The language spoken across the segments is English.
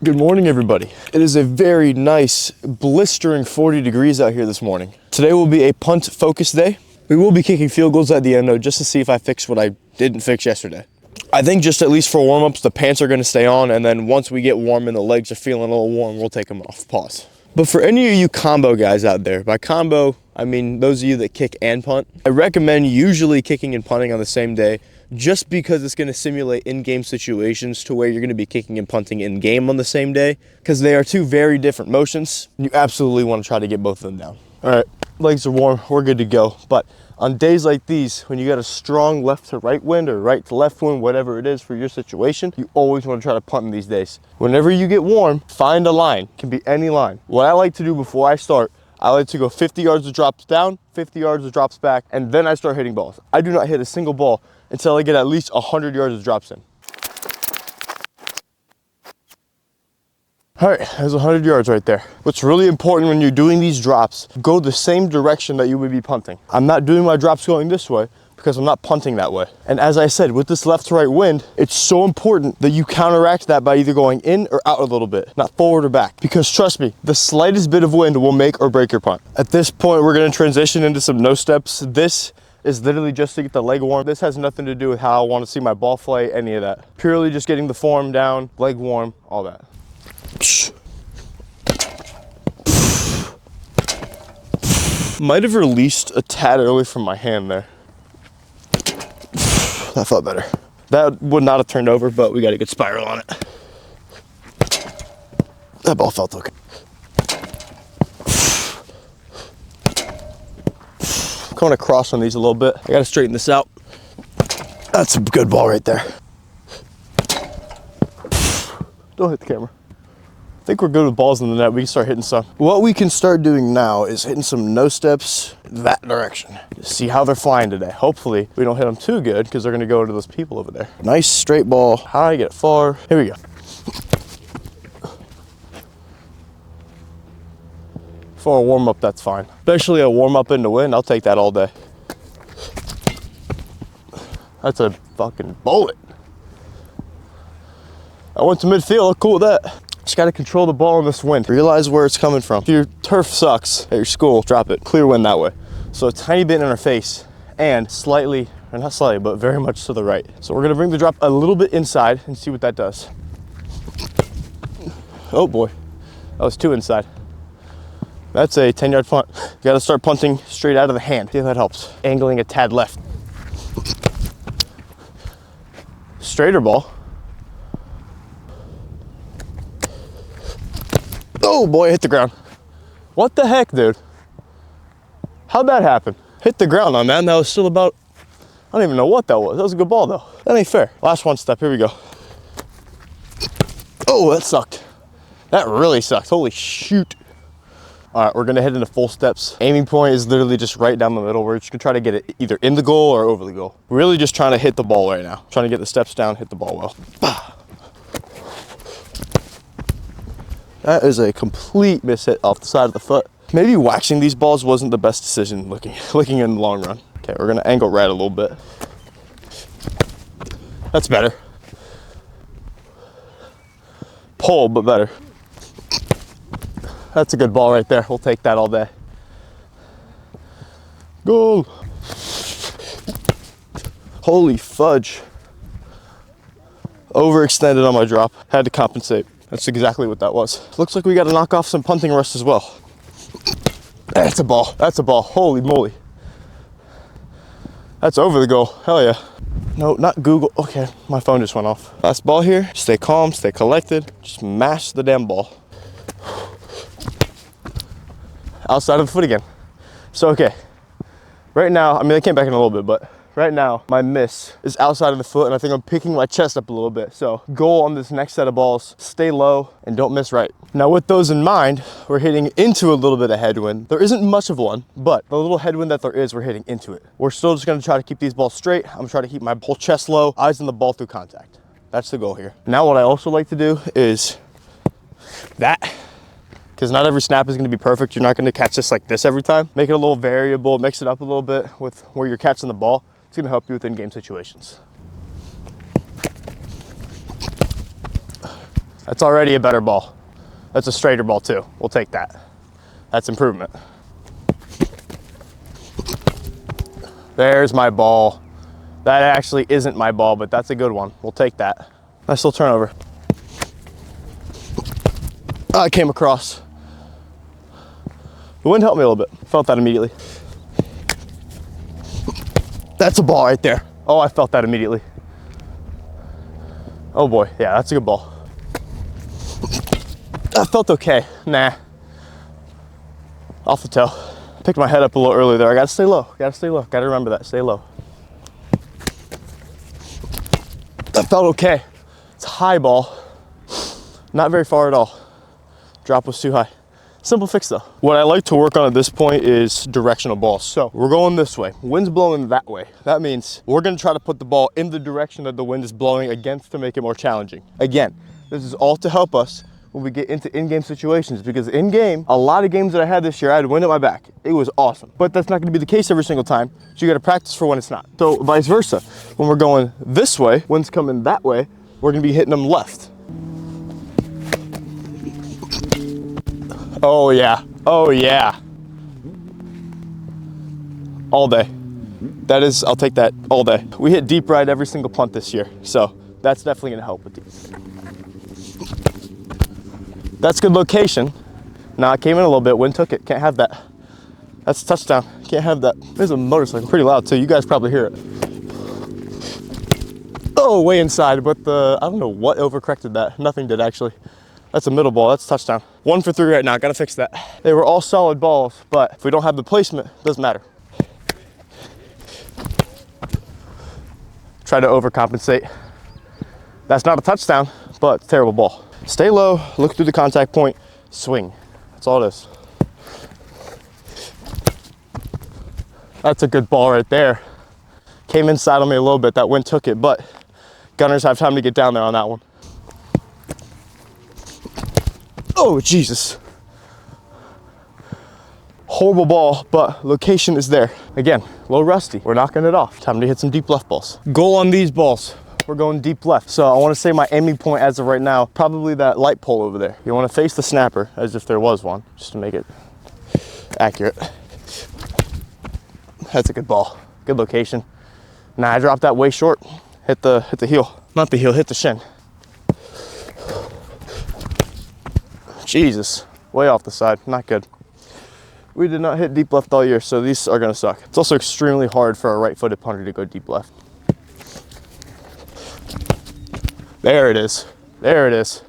Good morning, everybody. It is a very nice, blistering 40 degrees out here this morning. Today will be a punt focus day. We will be kicking field goals at the end though, just to see if I fix what I didn't fix yesterday. I think just at least for warm-ups, the pants are gonna stay on, and then once we get warm and the legs are feeling a little warm, we'll take them off. Pause. But for any of you combo guys out there, by combo, I mean those of you that kick and punt, I recommend usually kicking and punting on the same day, just because it's going to simulate in-game situations to where you're going to be kicking and punting in-game on the same day, because they are two very different motions. You absolutely want to try to get both of them down. All right, legs are warm, we're good to go. But on days like these, when you got a strong left to right wind or right to left wind, whatever it is for your situation, you always want to try to punt in these days. Whenever you get warm, find a line. It can be any line. What I like to do before I start, I like to go 50 yards of drops down, 50 yards of drops back, and then I start hitting balls. I do not hit a single ball until I get at least 100 yards of drops in. All right, there's 100 yards right there. What's really important when you're doing these drops, go the same direction that you would be punting. I'm not doing my drops going this way because I'm not punting that way. And as I said, with this left to right wind, it's so important that you counteract that by either going in or out a little bit, not forward or back. Because trust me, the slightest bit of wind will make or break your punt. At this point, we're gonna transition into some no steps. This is literally just to get the leg warm. This has nothing to do with how I want to see my ball flight, any of that. Purely just getting the form down, leg warm, all that. Might have released a tad early from my hand there. That felt better. That would not have turned over, but we got a good spiral on it. That ball felt okay. Going across on these a little bit. I gotta straighten this out. That's a good ball right there. Don't hit the camera. I think we're good with balls in the net. We can start hitting some. What we can start doing now is hitting some no steps that direction. See how they're flying today. Hopefully we don't hit them too good because they're gonna go into those people over there. Nice straight ball, high, get it far. Here we go. For a warm-up, that's fine. Especially a warm-up in the wind, I'll take that all day. That's a fucking bullet. I went to midfield, cool with that. Just gotta control the ball in this wind. Realize where it's coming from. If your turf sucks at your school, drop it. Clear wind that way. So a tiny bit in our face and slightly, or not slightly, but very much to the right. So we're gonna bring the drop a little bit inside and see what that does. Oh boy, that was too inside. That's a 10-yard punt. You gotta start punting straight out of the hand. See if that helps. Angling a tad left. Straighter ball. Oh boy, hit the ground. What the heck, dude? How'd that happen? Hit the ground on that, and that was still about, I don't even know what that was. That was a good ball though. That ain't fair. Last one step, here we go. Oh, that sucked. That really sucked, holy shoot. All right, we're gonna head into full steps. Aiming point is literally just right down the middle. We're just gonna try to get it either in the goal or over the goal. We're really just trying to hit the ball right now. Trying to get the steps down, hit the ball well. That is a complete miss hit off the side of the foot. Maybe waxing these balls wasn't the best decision looking in the long run. Okay, we're gonna angle right a little bit. That's better. Pull, but better. That's a good ball right there. We'll take that all day. Goal. Holy fudge. Overextended on my drop. Had to compensate. That's exactly what that was. Looks like we got to knock off some punting rust as well. That's a ball. That's a ball. Holy moly. That's over the goal. Hell yeah. No, not Google. Okay, my phone just went off. Last ball here. Stay calm, stay collected. Just mash the damn ball. Outside of the foot again. So, okay. Right now, I mean, I came back in a little bit, but right now, my miss is outside of the foot, and I think I'm picking my chest up a little bit. So, goal on this next set of balls, stay low and don't miss right. Now, with those in mind, we're hitting into a little bit of headwind. There isn't much of one, but the little headwind that there is, we're hitting into it. We're still just gonna try to keep these balls straight. I'm gonna try to keep my whole chest low, eyes on the ball through contact. That's the goal here. Now, what I also like to do is that. Because not every snap is going to be perfect. You're not going to catch this like this every time. Make it a little variable, mix it up a little bit with where you're catching the ball. It's going to help you with in-game situations. That's already a better ball. That's a straighter ball too. We'll take that. That's improvement. There's my ball. That actually isn't my ball, but that's a good one. We'll take that. Nice little turnover. I came across. The wind helped me a little bit. Felt that immediately. That's a ball right there. Oh, I felt that immediately. Oh boy, yeah, that's a good ball. I felt okay. Nah. Off the toe. Picked my head up a little early there. I gotta stay low. Gotta stay low. Gotta remember that. Stay low. That felt okay. It's a high ball. Not very far at all. Drop was too high. Simple fix though. What I like to work on at this point is directional balls. So we're going this way. Wind's blowing that way. That means we're gonna try to put the ball in the direction that the wind is blowing against to make it more challenging. Again, this is all to help us when we get into in-game situations, because in-game, a lot of games that I had this year, I had wind at my back. It was awesome. But that's not gonna be the case every single time, so you gotta practice for when it's not. So vice versa. When we're going this way, wind's coming that way, we're gonna be hitting them left. Oh yeah, oh yeah. All day. That is, I'll take that all day. We hit deep right every single punt this year, so that's definitely gonna help with these. That's good location. Nah, it came in a little bit, wind took it, can't have that. That's a touchdown, can't have that. There's a motorcycle, pretty loud too, you guys probably hear it. Oh, way inside, but I don't know what overcorrected that. Nothing did actually. That's a middle ball, that's a touchdown. 1 for 3 right now, gotta fix that. They were all solid balls, but if we don't have the placement, it doesn't matter. Try to overcompensate. That's not a touchdown, but it's a terrible ball. Stay low, look through the contact point, swing. That's all it is. That's a good ball right there. Came inside on me a little bit, that wind took it, but gunners have time to get down there on that one. Oh, Jesus. Horrible ball, but location is there. Again, a little rusty. We're knocking it off. Time to hit some deep left balls. Goal on these balls. We're going deep left. So I want to say my aiming point as of right now, probably that light pole over there. You want to face the snapper as if there was one, just to make it accurate. That's a good ball. Good location. Nah, I dropped that way short. Hit the heel. Not the heel, hit the shin. Jesus, way off the side, not good. We did not hit deep left all year, so these are gonna suck. It's also extremely hard for a right-footed punter to go deep left. There it is, there it is.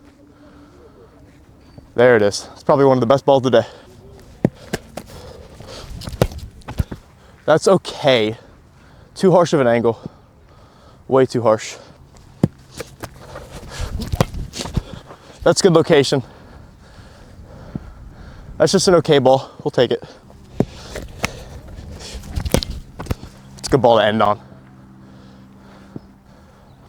There it is. It's probably one of the best balls of the day. That's okay. Too harsh of an angle. Way too harsh. That's good location. That's just an okay ball. We'll take it. It's a good ball to end on.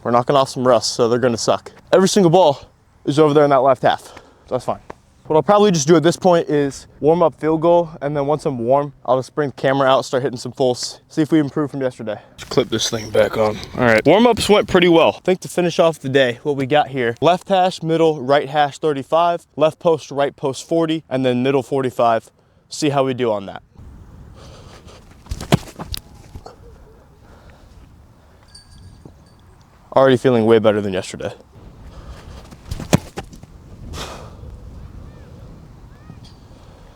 We're knocking off some rust, so they're gonna suck. Every single ball is over there in that left half. So that's fine. What I'll probably just do at this point is warm up field goal, and then once I'm warm, I'll just bring the camera out, start hitting some fulls, see if we improve from yesterday. Just clip this thing back on. All right, warm-ups went pretty well. I think to finish off the day, what we got here, left hash, middle, right hash 35, left post, right post 40, and then middle 45. See how we do on that. Already feeling way better than yesterday.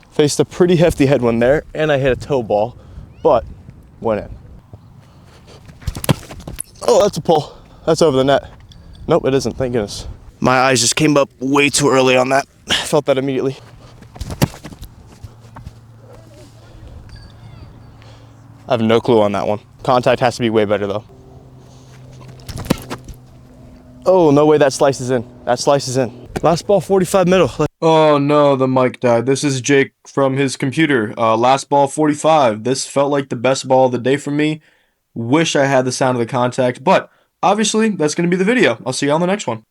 Faced a pretty hefty headwind there, and I hit a toe ball, but went in. Oh, that's a pull. That's over the net. Nope, it isn't, thank goodness. My eyes just came up way too early on that. Felt that immediately. I have no clue on that one. Contact has to be way better though. Oh, no way that slices in. That slices in. Last ball, 45 middle. Oh no, the mic died. This is Jake from his computer. Last ball 45. This felt like the best ball of the day for me. Wish I had the sound of the contact, but obviously that's going to be the video. I'll see you on the next one.